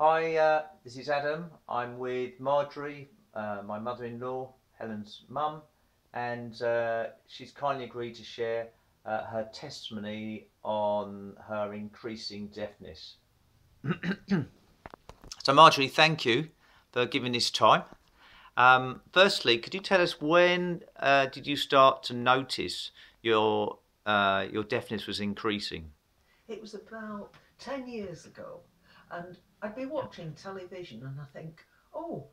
Hi, this is Adam. I'm with Marjorie, my mother-in-law, Helen's mum, and she's kindly agreed to share her testimony on her increasing deafness. So, Marjorie, thank you for giving this time. Firstly, could you tell us when did you start to notice your deafness was increasing? It was about 10 years ago, and I'd be watching television and I think, oh,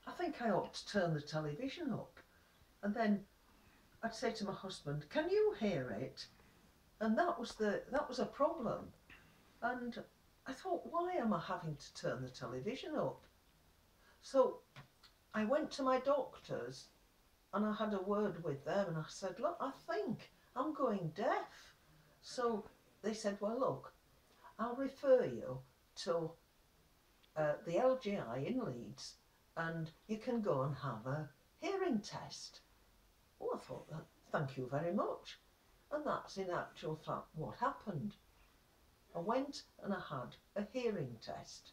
I think I ought to turn the television up. And then I'd say to my husband, can you hear it? And that was a problem. And I thought, why am I having to turn the television up? So I went to my doctors and I had a word with them and I said, look, I think I'm going deaf. So they said, well, look, I'll refer you to the LGI in Leeds and you can go and have a hearing test. Oh, I thought that, thank you very much. And that's in actual fact what happened. I went and I had a hearing test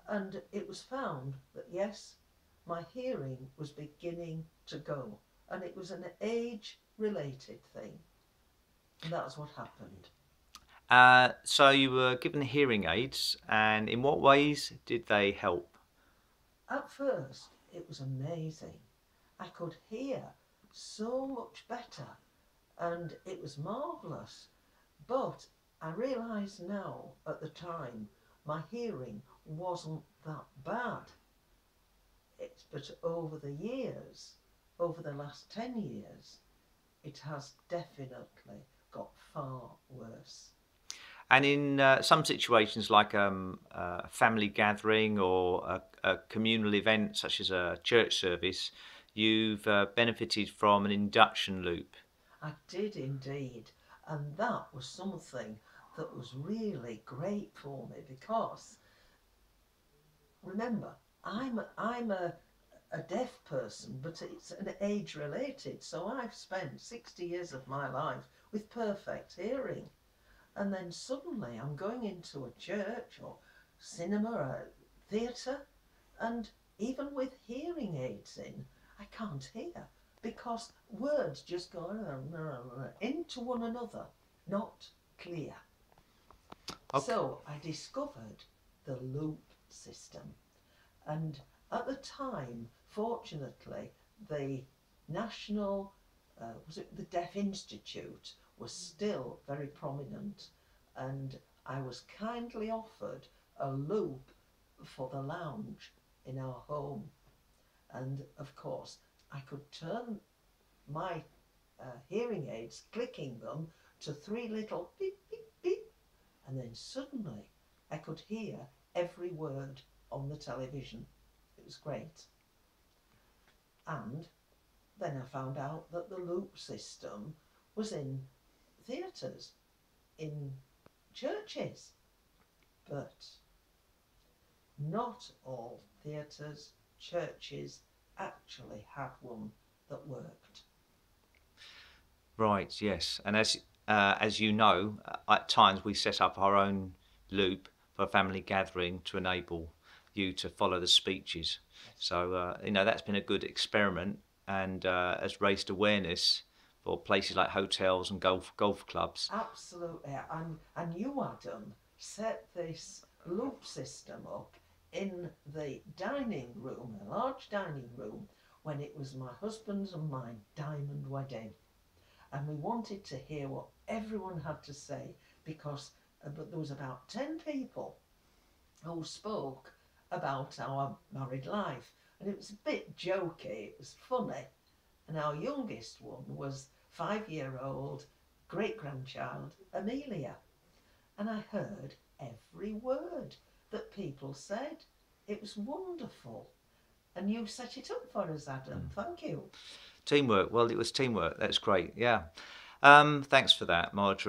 and it was found that yes, my hearing was beginning to go and it was an age related thing. And that's what happened. So you were given hearing aids, and in what ways did they help? At first, it was amazing. I could hear so much better and it was marvellous. But I realise now, at the time, my hearing wasn't that bad. But over the years, over the last 10 years, it has definitely got far worse. And in some situations, like a family gathering or a communal event such as a church service, you've benefited from an induction loop. I did indeed. And that was something that was really great for me because remember, I'm a deaf person, but it's an age related. So I've spent 60 years of my life with perfect hearing. And then suddenly I'm going into a church or cinema or a theatre, and even with hearing aids in, I can't hear because words just go into one another, not clear. Okay. So I discovered the loop system. And at the time, fortunately, the National, was it the Deaf Institute, was still very prominent. And I was kindly offered a loop for the lounge in our home. And of course, I could turn my hearing aids, clicking them, to three little beep, beep, beep. And then suddenly I could hear every word on the television. It was great. And then I found out that the loop system was in theatres, in churches, but not all theatres, churches actually had one that worked. Right, yes. And as you know, at times we set up our own loop for a family gathering to enable you to follow the speeches. Yes. So that's been a good experiment and has raised awareness for places like hotels and golf clubs. Absolutely. And you, Adam, set this loop system up in the dining room, a large dining room, when it was my husband's and my diamond wedding. And we wanted to hear what everyone had to say because but there was about 10 people who spoke about our married life. And it was a bit jokey, it was funny. And our youngest one was 5 year old great grandchild Amelia. And I heard every word that people said. It was wonderful. And you set it up for us, Adam. Thank you. Teamwork. Well, it was teamwork. That's great. Yeah. Thanks for that, Marjorie.